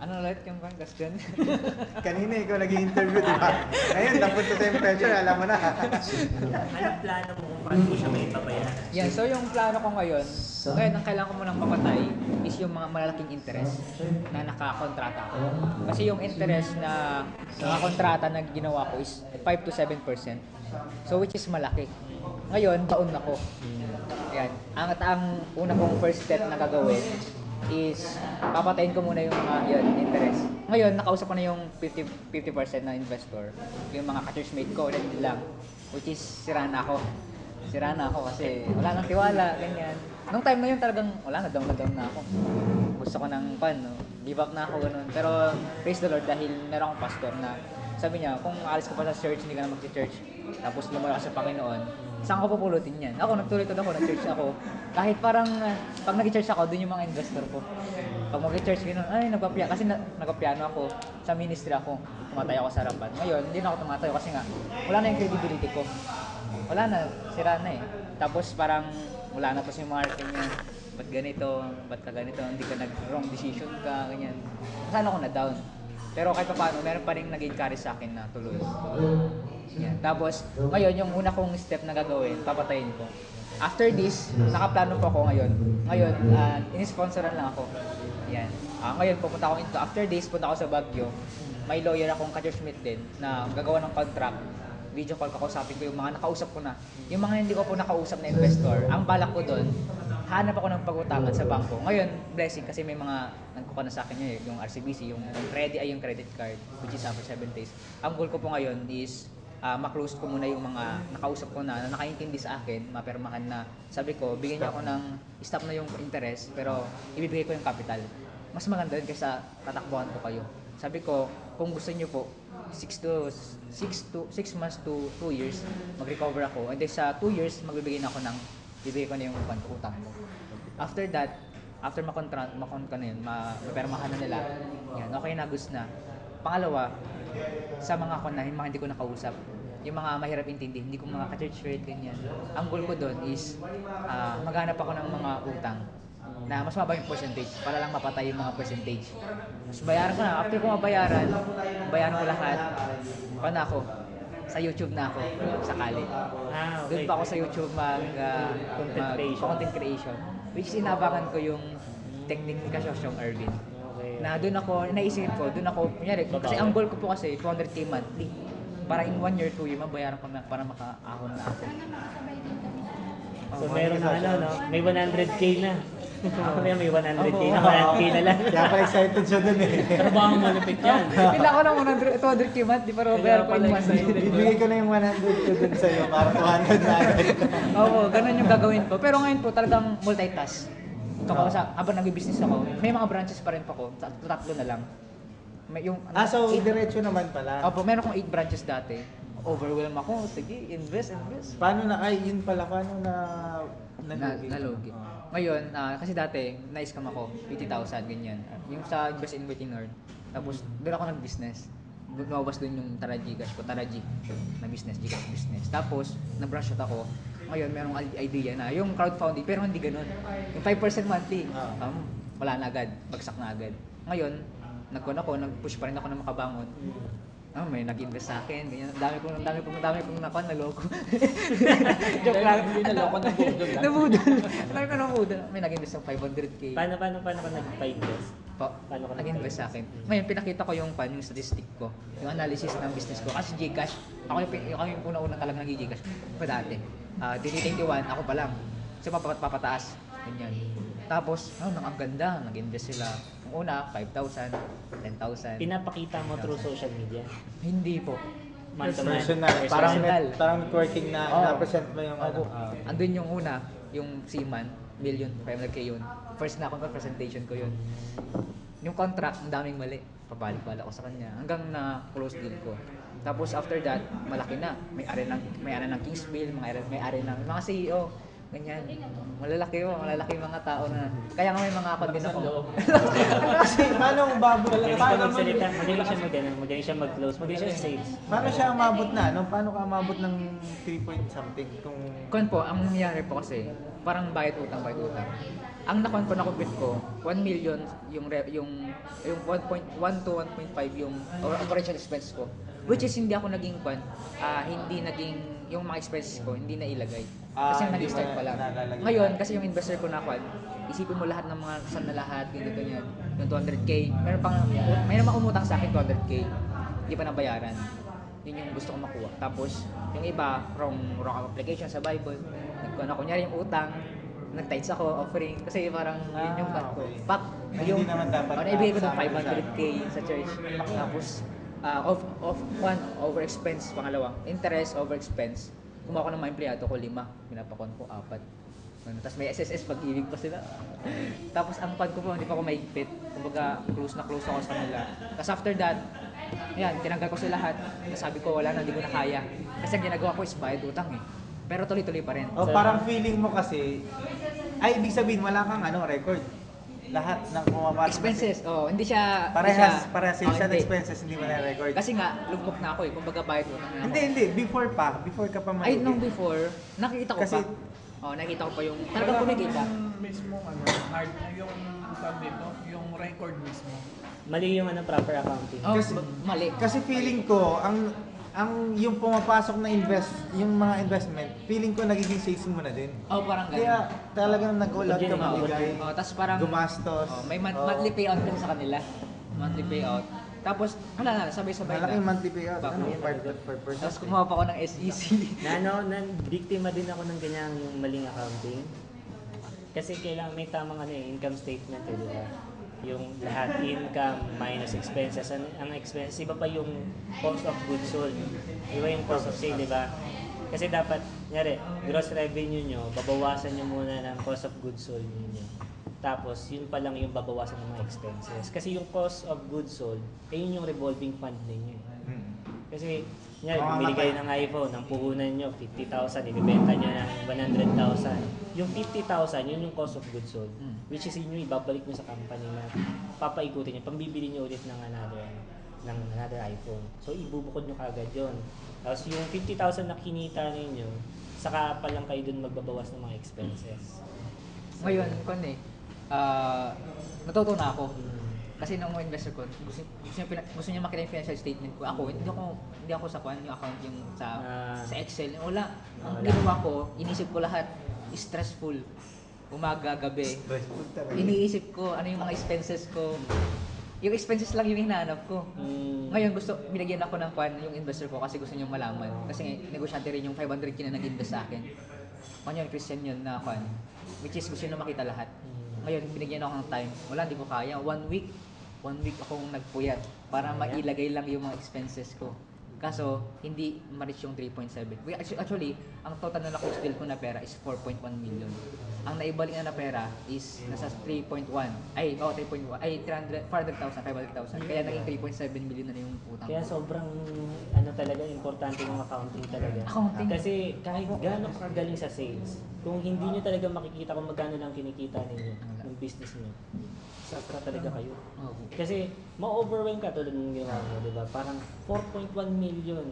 Ano ulit yung question? Kanina ikaw nag-i-interview, di ba? Ngayon, napunta sa yung pressure, alam mo na. Anong plano mo kung paano mo siya may babayaran? Yan, so yung plano ko ngayon, ang kailangan ko munang mapatay is yung mga malalaking interest na nakakontrata ko. Kasi yung interest na nakakontrata na ginawa ko is 5 to 7%. So which is malaki. Ngayon, taon na ko. Yan. Ang una kong first step na gagawin is papatayin ko muna yung mga interest. Ngayon, nakausap ko na yung 50% na investor. Yung mga ka-churchmate ko, ulit lang. Which is, sira na ako kasi wala nang tiwala, ganyan. Nung time na yun talagang, wala, na-down na ako. Gusto ko ng give up na ako, ganun. Pero, praise the Lord, dahil meron akong pastor na sabi niya, kung alis ka pa sa church, hindi ka na mag-church, tapos lumala ka sa Panginoon, saan ko pupulutin yan? Ako, nagtuloy-tuloy ako, nag-church ako. Kahit parang, pag nag-church ako, dun yung mga investor ko. Pag mag-church, gano'n, kasi nagpapiano ako, sa ministry ako, tumatayo ako sa harapan. Ngayon, hindi na ako tumatayo kasi nga, wala na yung credibility ko. Wala na, sira na eh. Tapos parang, wala na, tapos yung marketing niya, ba't ganito, ba't ka ganito, hindi ka nag-wrong decision ka, ganyan. Saan ako na-down. Pero kahit pa paano, meron pa rin nag-encourage sa akin na tuloy. Yan. Tapos, ngayon, yung una kong step na gagawin, papatayin ko. After this, nakaplano po ako ngayon. Ngayon, in-sponsoran lang ako. Yan. Ngayon, pupunta ako after this, punta ako sa Baguio. May lawyer akong ka-churchmate din na gagawa ng contract. Video call, kakausapin ko yung mga nakausap ko na. Yung mga hindi ko po nakausap na investor, ang balak ko doon, hanap ako ng pag-utangan sa bangko. Ngayon, blessing kasi may mga nagkuha na sa akin yung RCBC, yung credit card, which is after 7 days. Ang goal ko po ngayon is ma-close ko muna yung mga nakausap ko na nakaintindi sa akin, mapermahan na. Sabi ko, bigyan niyo ako ng stop na yung interest, pero ibibigay ko yung capital. Mas maganda yun kaysa tatakbuhan ko kayo. Sabi ko, kung gusto niyo po, 6 months to 2 years, mag-recover ako. And then sa 2 years, bibigay ko na yung utang mo. After that, after makon ka na yun, mapermahan na nila, yan, okay na, gusto na. Pangalawa, sa mga yung mga hindi ko nakausap, yung mga mahirap intindi, hindi ko mga ka-church rate, ganyan. Ang goal ko doon is, maghanap ako ng mga utang na mas mababa yung percentage para lang mapatay yung mga percentage. Mas bayaran ko na. After ko bayaran ko lahat. Paano ako? Sa YouTube na ako, sakali. Okay. Doon pa ako sa YouTube content creation. Which is inabangan ko yung technique ni Kasosyong Erwin. Okay. Na doon ako, naisip ko, kunyari, kasi ang goal ko po kasi 200k monthly. Para in 1 year, 2 year, mabayaran ko na para makaahon na ako. So meron na may 100k na. Ako na may 100k na, 100k na lang. Kaya pala excited siya dun eh. Trabaho malupit yan. Pila ko ng 200k month, di pa rin mabayaran ko in 1 year. Bibigay ko na yung 100 ko dun sa'yo para 200 na agad. Oo, ganun yung gagawin ko. Pero ngayon po, talagang multitask. Ito ko habang nag-business ako, may mga branches pa rin po ko, tatlo na lang. So diretso naman pala. Opo, meron kong 8 branches dati. Overwhelm ako, sige, invest. Paano yun pala, paano nalugi? Ngayon, kasi dati, na-scam ako, 50,000, ganyan. Yung sa invest in waiting earn. Tapos, doon ako nag-business. Lumabas doon yung Tara Gcash ko, Tara G na business, Gcash business. Tapos, na-brush out ako. Ngayon, merong idea na yung crowdfunding, pero hindi ganun. Yung 5% monthly, wala na agad, bagsak na agad. Ngayon, nag-push pa rin ako na makabangon. May nag-invest sa akin, ganyan. Dami kong naloko. Joke lang. Naloko ng budol. Nabudol. Dami ko nabudol. May nag-invest ng 500k. Paano ka nag-invest? Paano ka nag-invest sa akin? Ngayon, pinakita ko yung statistic ko. Yung analysis ng business ko. Kasi Gcash, ako yung una-una talaga nag-Gcash. Dati. 2021, ako pa lang. So, papataas. Ganyan. Tapos, ang ganda. Nag-invest sila. Yung una, 5,000, 10,000. Pinapakita mo through social media? Hindi po. Personal. Parang networking na na-present mo yung Andun yung una, yung Seaman, million, 500k yun. First na ako presentation ko yun. Yung contract, ang daming mali. Pabalik-balik ako sa kanya hanggang na close deal ko. Tapos after that, malaki na. May ari ng Kingsville, may ari ng mga CEO. ganyan. Malalaki yung mga tao na, kaya nga may mga akon din ako. Kasi paano umabot? Magaling siya Paano magsalita, magaling siya mag-close, magaling siya sa sales. Paano siya umabot na? Ano? Paano ka umabot ng 3 point something? Kung Kuan po, ang nangyari po kasi, parang bayad utang. Ang nakuan po na compute ko, 1 million yung 1.1 to 1.5 yung operational expense ko. Which is hindi ako naging hindi naging yung mga expenses ko hindi na ilagay. Kasi hindi nag-start mo pa lang. nalalagay. Ngayon, kasi yung investor ko na isipin mo lahat ng mga saan na lahat, ganyan, yung 200k. Mayroon pang umutang sa akin 200k. Hindi pa nabayaran. Yun yung gusto ko makuha. Tapos, yung iba, wrong application sa Bible. Kunyari yung utang, nag-tights ako, offering. Kasi parang yun yung cut ko. Okay. Pak, Hindi naman dapat, naibigay ko ng sakto siya. 500k sa church. Tapos, one, over expense. Pangalawa, interest, over expense. Kumuha ko ng mga empleyado ko, 5. Pinapakon ko, 4. Tapos may SSS pag-ibig pa sila. Tapos ang pan ko po, hindi pa ako maigpit. Kumbaga, close ako sa kanila. Tapos after that, yan, tinanggal ko sila lahat. Sabi ko, wala na, hindi ko na kaya. Kasi ang ginagawa ko is bayad utang eh. Pero tuloy-tuloy pa rin. O parang feeling mo kasi, ay ibig sabihin wala kang record. Lahat ng pumapasok. Expenses, hindi siya... Parehas sales and hindi. expenses, hindi mo na-record. Kasi nga, lugmok na ako eh. Kumbaga bayad utang na ako. Hindi. Before ka pa Ay, malugi. nung before, nakikita ko Kasi- pa. Nakikita ko pa yung talagang kumikita. Mismo hard yung tawag dito, yung record mismo. Mali yung proper accounting. Mali. Kasi feeling ko, ang yung pumapasok na yung mga investment, feeling ko nagiging sales mo na din. Parang ganun. Kaya talagang nag-all out ka magbigay. Tapos parang gumastos. may Oo. monthly payout din sa kanila. Monthly payout. Tapos wala na, sabay-sabay Malaking na. monthly payout. Bago. Per person. Tapos kumuha pa ako ng SEC. Biktima din ako ng ganyan yung maling accounting. Kasi kailangan may tamang income statement di ba? Yung lahat income minus expenses. Ang expenses, iba pa yung cost of goods sold. Iba yung cost of sale, di ba? Kasi dapat, nyari, gross revenue nyo, babawasan nyo muna ng cost of goods sold nyo. Tapos, yun pa lang yung babawasan ng mga expenses. Kasi yung cost of goods sold, yun yung revolving fund ninyo. Kasi, nyari, bumili kayo ng iPhone, ang puhunan nyo, 50,000, ibibenta nyo ng 100,000. Yung 50,000, yun yung cost of goods sold. Which is yun yung ibabalik nyo sa company na papaikutin nyo, pambibili nyo ulit ng another iPhone. So, ibubukod nyo kagad yun. Tapos, yung 50,000 na kinita ninyo, saka pa lang kayo dun magbabawas ng mga expenses. Ngayon, natuto na ako. Kasi nung investor ko, gusto niya makita yung financial statement ko. Ako, hindi ako sa yung account yung sa Excel. Wala. Ang ginawa ko, inisip ko lahat, stressful. Umaga, gabi. Stressful talaga. Iniisip ko ano yung mga expenses ko. Yung expenses lang yung hinahanap ko. Ngayon binigyan ako ng yung investor ko kasi gusto niya malaman. Kasi negosyante rin yung 500k na nag-invest sa akin. Yun, Christian yun na which is gusto niya makita lahat. Ngayon, binigyan ako ng time. Wala, hindi ko kaya. 1 week akong nagpuyat para mailagay lang yung mga expenses ko. Kaso, hindi ma-reach yung 3.7. Actually, ang total na na-close deal ko na pera is 4.1 million. Ang naibalik na pera is nasa 3.1. 3.1. 400,000, 500,000. Kaya naging 3.7 million na yung utang Kaya ko. sobrang talaga importante ng accounting talaga. Accounting. Kasi kahit gaano kagaling sa sales, kung hindi nyo talaga makikita kung magkano lang kinikita ninyo ng business nyo, sasara talaga kayo. Kasi ma-overwhelm ka tulad ng ginawa mo, di ba? Parang 4.1 million.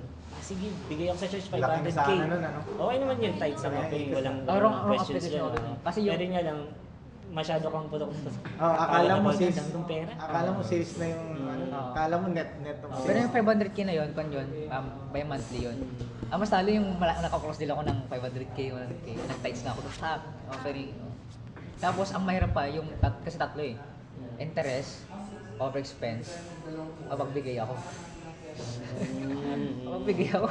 Sige, bigay ako sa church 500k. Laking sana nun, Okay naman yun, tight sa mga walang wrong questions application yun. ako dun. Kasi yung- Pwede nga lang, masyado kang putok. Akala mo sales. Ng pera. Akala mo sales na yung akala mo net of Pero sales. yung 500k na yun, by monthly yun. Mas lalo yung naka-cross deal ako ng 500k, 100k. Nag-tights na ako. Tapos ang mahirap pa, kasi tatlo eh. Interest, over expense, magbigay ako. Magbigay ako.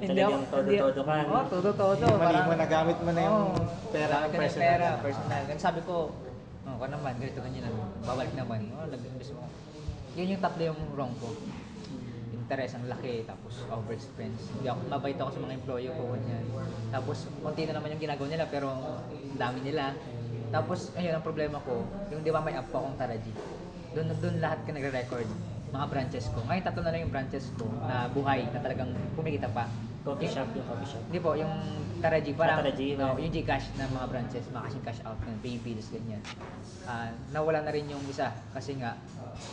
Talagang todo-todo ka, no? Todo-todo. Mali mo, nagamit mo na yung pera Gamit ko na yung personal. pera, personal. Ganun sabi ko, naman, ganito ganyan lang. Babalik naman. Nag-invest mo. Yun yung tatlo yung wrong ko. Interest ang laki, tapos over expense. Hindi ako, mabait ako sa mga employee ko, ganyan. Tapos, konti na naman yung ginagawa nila, pero ang dami nila. Tapos, ayun, ang problema ko, yung di ba may app akong Taraji. Doon lahat ka nagre-record, mga branches ko. Ngayon, tatlo na lang yung branches ko na buhay, na talagang kumikita pa. Coffee shop, yung coffee shop. Hindi po, yung Taraji, parang Taraji, yung Gcash ng mga branches, mga kasing cash out ng pay bills, ganyan. Nawala na rin yung isa kasi nga,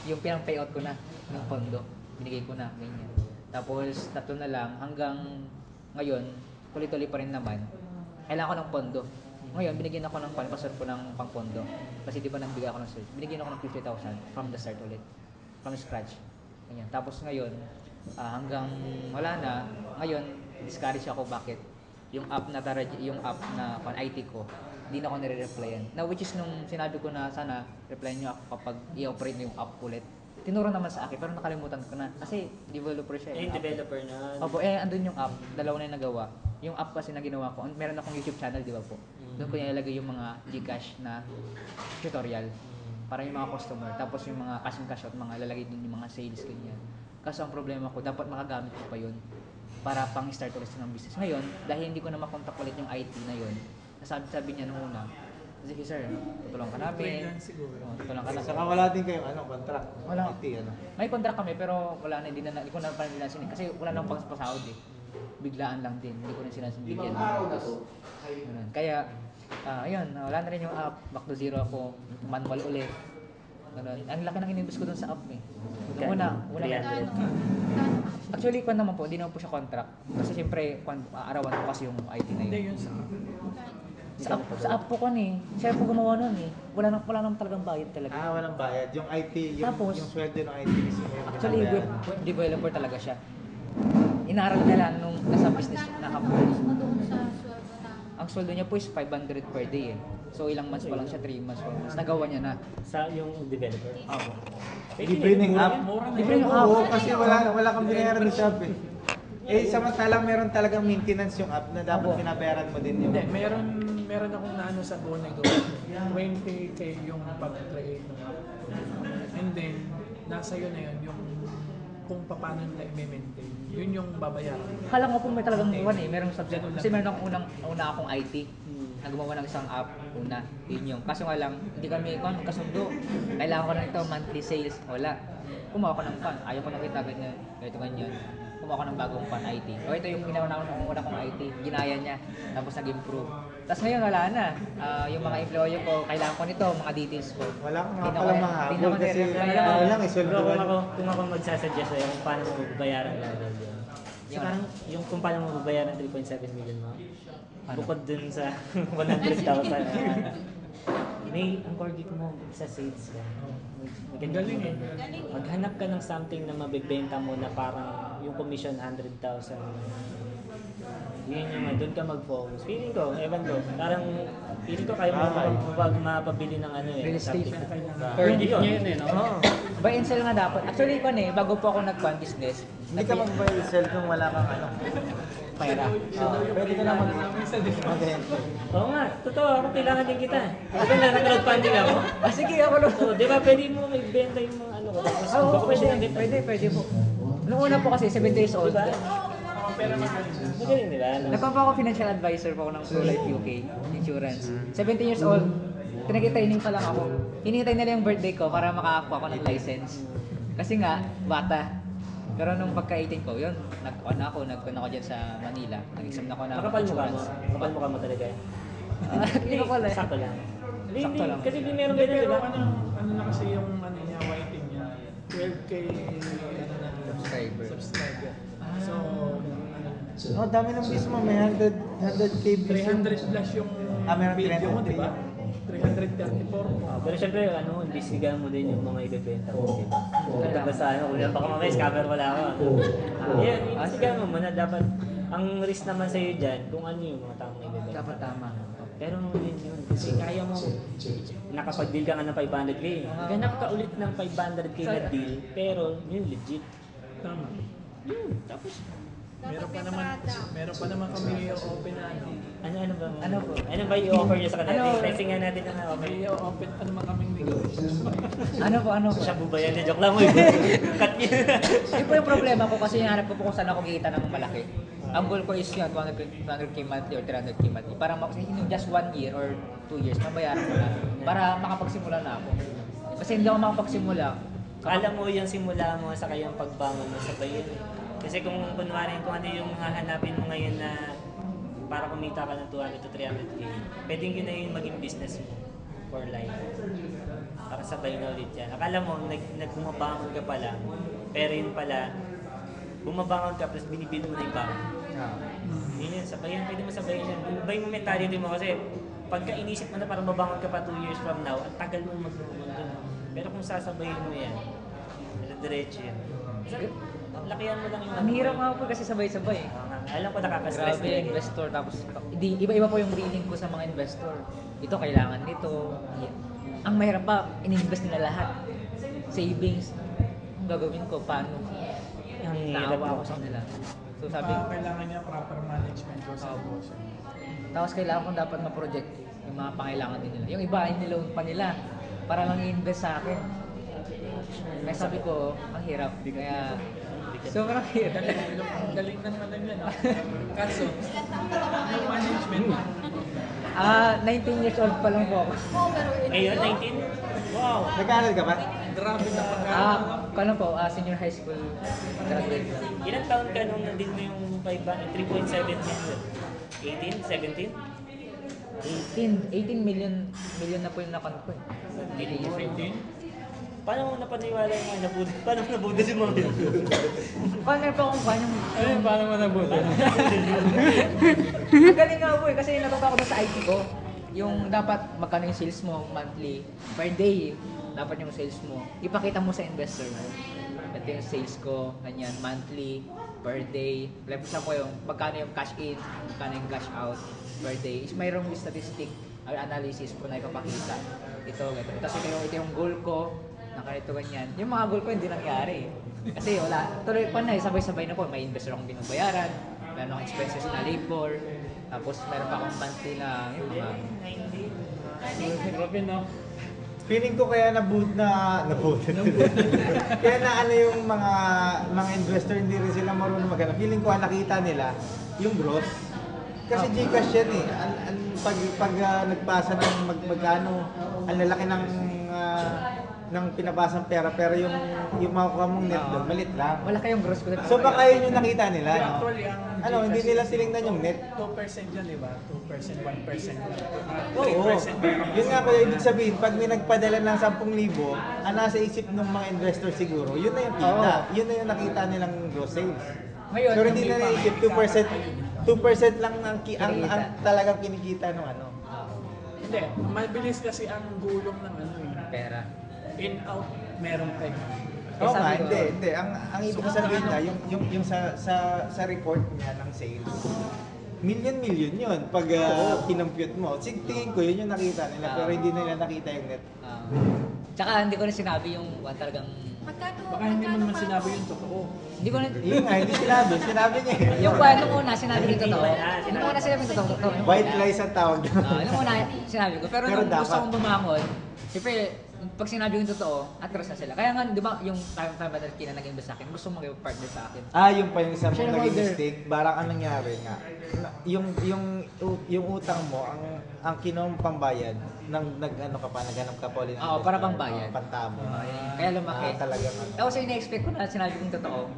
yung pinang payout ko na ng pondo, binigay ko na, ganyan. Tapos, tatlo na lang, hanggang ngayon, tuloy-tuloy pa rin naman, kailangan ko ng pondo. Ngayon, binigyan ako ng pasor ko ng pangpondo. Kasi di ba nagbigay ako ng search, binigyan ako ng 50,000 from the start ulit, from scratch. Ganyan. Tapos ngayon, hanggang wala na, ngayon, discourage ako bakit yung app na yung app na IT ko, hindi na ako nire-replyan. Now, which is nung sinabi ko na sana replyan nyo ako kapag i-operate na yung app ulit. Tinuro naman sa akin, pero nakalimutan ko na. Kasi developer siya. Developer na. Opo, andun yung app. Dalawa na yung nagawa. Yung app kasi na ginawa ko, meron akong YouTube channel, di ba po? Doon ko nilalagay yung mga Gcash na tutorial para yung mga customer. Tapos yung mga cash and cash out, mga lalagay din yung mga sales, ganyan. Kaso ang problema ko, dapat makagamit ko pa yun para pang start ulit ng business. Ngayon, dahil hindi ko na makontak ulit yung IT na yun, sabi niya nung una, sige sir, tutulong ka namin. Freelance siguro. Tutulong ka namin. Saka wala din kayong contract. Wala. IT, ano. May contract kami pero wala na, hindi ko na pa nila kasi wala nang pasahod eh. Biglaan lang din, hindi ko na sila sinibigyan. Kaya, ayun, wala na rin yung app, back to zero ako, manual ulit. Ganun. Ang laki ng inimbes ko dun sa app eh. Una, actually, kung naman po, hindi naman po siya contract. Kasi siyempre, arawan ko kasi yung IT na Hindi, yun. yun sa Sa app po ko eh. Siya po gumawa nun eh. Wala naman talagang bayad talaga. Walang bayad. Yung IT, Tapos, yung sweldo ng IT mismo yung Actually, binabayaran. web developer talaga siya. Inaral nila nung nasa business na company. Ang sweldo niya po is 500 per day eh. So ilang months pa lang siya, 3 months pa lang. Tapos nagawa niya na. Sa yung developer. Ako. Libre ng app. Libre yung app. Oo, kasi wala kang binayaran ng shop eh. Samantalang meron talagang maintenance yung app na dapat Opo. binabayaran mo din yung... Hindi, meron akong naano sa Go. 20k yung pag-create ng app. And then, nasa yun na yun, yung kung paano nila i-maintain. Yun yung babayaran. Kala ko po may talagang buwan eh. Merong subject. Kasi meron akong una akong IT na gumawa ng isang app una. Yun yung. Kaso nga lang, hindi kami kasundo. Kailangan ko lang ito, monthly sales. Wala. Kumuha ko ng pan. Ayaw ko nakita ganyan. Ganyan. Kumuha ko ng bagong pan IT. O ito yung ginawa na ng una kong IT. Ginaya niya. Tapos nag-improve. Tapos ngayon wala na. Yung mga employee ko, kailangan ko nito, mga details ko. Wala kang nga Hindi na pala ko- mga hindi na habol ko kasi nire-reply. ano lang, sweldo Bro, ka. kung ako magsasuggest sa'yo kung paano mo babayaran lang yun. So parang yung kung paano mo babayaran 3.7 million mo, bukod dun sa 100,000, may ang target mo sa sales ka. Galing eh. Maghanap ka ng something na mabibenta mo na parang yung commission 100,000. Yun yung doon ka mag-focus. Feeling ko, ewan ko, parang feeling ko kaya mo mapabili ng ano eh. Real estate. Hindi ko. Yun eh, no? Oo. Buy and sell nga dapat. Actually, bago po ako nag-fund business, Hindi ka mag-buy sell kung wala kang ano. pera. Pwede ka na mag-enter. Oo nga, totoo ako, kailangan din kita. Kasi nag-crowdfunding ako. Sige, ako lang. So, di ba pwede mo ibenta yung mga ano ko? Tapos Oo, baka pwede, siya benta. pwede po. Noong una po kasi, 7 years old. Diba? Magaling, di ba? Nagpapa ako financial advisor po ako ng Pro Life UK Insurance. 17 years old, training pa lang ako. Hinihintay nila yung birthday ko para makakakuha ako ng license. Kasi nga, bata. Pero nung pagka-18 ko, yun, nag-on ako dyan sa Manila. Nag-exam na ako ng Makapal mukha mo. insurance. Makapal mukha mo talaga. Hindi ko pala. Sakto lang. Hindi, Sakto lang. Kasi di meron ganyan, di Pero ba? ano na kasi yung ano niya, whiting niya, 12k subscriber. So, Oh, dami ng mismo. May 100k views. 300 plus yung Meron video mo, 300 di ba? 334. Pero syempre, imbestigahan mo din yung mga ibebenta mo, di ba? Kaya basta baka mamaya scammer wala ako. Yan, imbestigahan mo muna. Dapat, ang risk naman sa'yo dyan, kung ano yung mga tamang ibebenta. Dapat tama. Pero yun, kasi kaya mo, nakapag-deal ka nga ng 500k. Ganap ka ulit ng 500k na deal, pero yun legit. Tama. Yun, tapos, Meron pa naman kami open na ano. ano ba? Ano po? Ano ba i-offer niya sa kanila? Ano? Testing nga natin ang offer. May open pa naman kaming negotiation. Ano po? Siya po ba yan? Joke lang mo eh. Cut niya. Yun po yung problema ko kasi hinahanap ko po kung saan ako kikita ng malaki. Ang goal ko is yun, 200k monthly or 300k monthly. Para in just 1 year or 2 years, mabayaran ko na. Para makapagsimula na ako. Kasi hindi ako makapagsimula. Alam mo yung simula mo sa kayang pagbangon mo sa bayan. Kasi kung kunwari, kung ano yung hahanapin mo ngayon na para kumita ka ng 200 to 300k, pwedeng yun na yung maging business mo for life. Para sabay na ulit yan. Akala mo, nagbumabangon ka pala, pero yun pala, bumabangon ka, plus binibuild mo na yung bangon. Yun yun, sabayan, pwede mo sabayan yan. Iba yung mentality mo kasi, pagka inisip mo na parang mabangon ka pa 2 years from now, ang tagal mo mag-move doon. Pero kung sasabayin mo yan, diretso yan. Lakihan mo lang yung... Ang hirap nga po kasi sabay-sabay. Alam ko nakaka-stress Grabe, investor. Tapos, iba-iba po yung reading ko sa mga investor. Ito, kailangan nito. Ang mahirap pa, ininvest nila lahat. Savings. Ang gagawin ko, paano? Ang hirap Naawa ako sa nila. So sabi ko, Kailangan niya proper management ko sa negosyo. tapos kailangan kong dapat ma-project yung mga pangailangan din nila. Yung iba, iniloan pa nila para lang i-invest sa akin. Kaya sabi ko, ang hirap. Kaya, sobrang hirap. Galing ng ano niya, no? Kaso, yung management niya. 19 years old pa lang po ako. Ngayon, 19? Wow! Nag-aaral ka ba? Grabe na pagkakaroon. Kano po, senior high school graduate. Ilang taon ka nung nandun mo yung 3.7 million? 18? 17? 18 million na po yung nakon ko eh. 18 years old. 18? Paano mo napaniwala yung mga nabuda? Paano mo nabuda si mga yun? Paano pa akong paano? Paano mo nabuti? Ang galing nga po eh, kasi natuto ako sa IT ko. Yung dapat magkano yung sales mo monthly, per day, dapat yung sales mo. Ipakita mo sa investor mo. Ito yung sales ko, ganyan, monthly, per day. Level ko yung magkano yung cash in, magkano yung cash out per day. Is mayroong statistic or analysis po na ipapakita. Ito. Tapos ito yung goal ko, na ganito ganyan. Yung mga goal ko hindi nangyari. Kasi wala, tuloy pa na, sabay-sabay na po. May investor akong binabayaran, meron akong expenses na labor, tapos meron pa akong monthly na yung mga... Grabe, no? Feeling ko kaya kaya na ano yung mga investor hindi rin sila marunong maghanap. Feeling ko nakita nila yung gross. Kasi Gcash yan eh. Pag nagpasa ng magkano, ang lalaki ng pinabasang pera, pero yung makukuha mong net doon, malit lang. Wala kayong gross ko. So baka yun yung nakita nila, no? Actually, ang Hindi nila tinignan yung net. 2% yan, di ba? 2%, 1% lang. Oo. 3% Yun nga kuya, ibig sabihin, pag may nagpadala ng 10,000, ang nasa isip ng mga investor siguro, yun na yung kita. Yun na yung nakita nilang gross sales. Ngayon, Pero hindi na naisip 2% lang ang talagang kinikita ng ano. Hindi, mabilis kasi ang gulong ng ano eh. Pera. In-out, meron kayo. Oo sabi nga, ko- hindi. Ang ibig sabihin niya, yung sa report niya ng sales, million yun pag kinompute mo. Tingin ko yun yung nakita nila, pero hindi nila nakita yung net. Tsaka hindi ko na sinabi yung talagang... Baka hindi mo naman sinabi yung totoo. Hindi ko na... Yun nga, hindi sinabi niya eh. Yung nung una, sinabi ko yung totoo. Nung una sinabi ko yung totoo. White lies ang tawag doon. Nung una, sinabi ko. Pero Pero nung gusto dapat. kong bumangon, siyempre, pag sinabi ko yung totoo, atras na sila. Kaya nga, di ba, yung time na nag-invest sa akin, gusto mong mag-partner sa akin. Yung pa yung isa mong Shareholder. naging mistake, parang anong nangyari nga. Yung utang mo, ang kinom pambayad, nag-ano ka pa, naghanap ka pa ulit. Oo, para pambayad. Pantamo. Kaya lumaki. Talagang ano. Tapos yung ina-expect ko na sinabi kong totoo,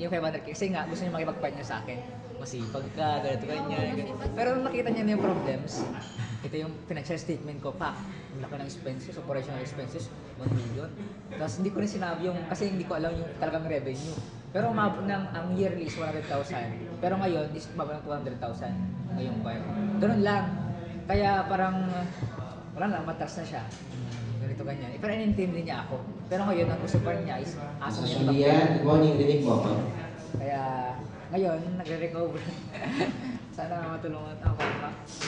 yung 500k, kasi nga gusto niya makipag-partner sa akin. Masipag ka, ganito, ganyan. Pero nung nakita niya na yung problems, ito yung financial statement ko pa. Ang laki ng expenses, operational expenses, 1 million. Tapos hindi ko rin sinabi yung, kasi hindi ko alam yung talagang revenue. Pero umabot ng, ang yearly is 100,000. Pero ngayon is umabot ng 200,000 ngayong pa. Ganun lang. Kaya parang, wala na, matas na siya. Ganito ganyan. Pero inintindi niya ako. Pero ngayon, ang gusto pa niya is asa niya yung Good morning, rinig mo ako. Kaya ngayon, nagre-recover. Sana matulungan ako.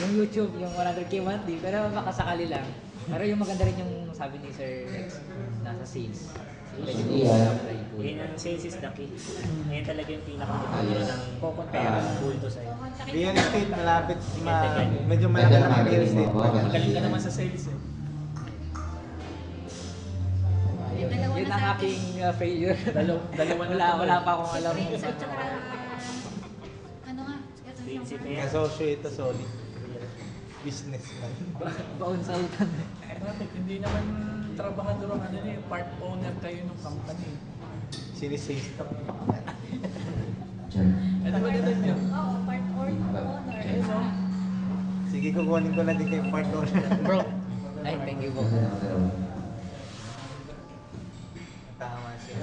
Yung YouTube, yung 100k monthly, pero baka sakali lang. Pero yung maganda rin yung sabi ni Sir Rex, nasa sales. Pwede mo apply po. Yun ang sales is the key. Ngayon talaga yung pinaka-maganda ng pera ng bulto sa'yo. Real estate, medyo malaki lang ang real estate. Magaling ka naman sa sales eh. Yun ang aking failure. Dalawa na wala pa akong alam. Ano nga? Prinsip na yan. Kasosyo ito, solid. Businessman. Baon sa utang. Bakit? Hindi naman trabahador ang ano eh, part owner kayo ng company. Sinisave stock. Ano ba ganun niya? Oo, part or honor. Sige, kukunin ko na din kay part owner. Bro, ay, thank you po. Tama siya.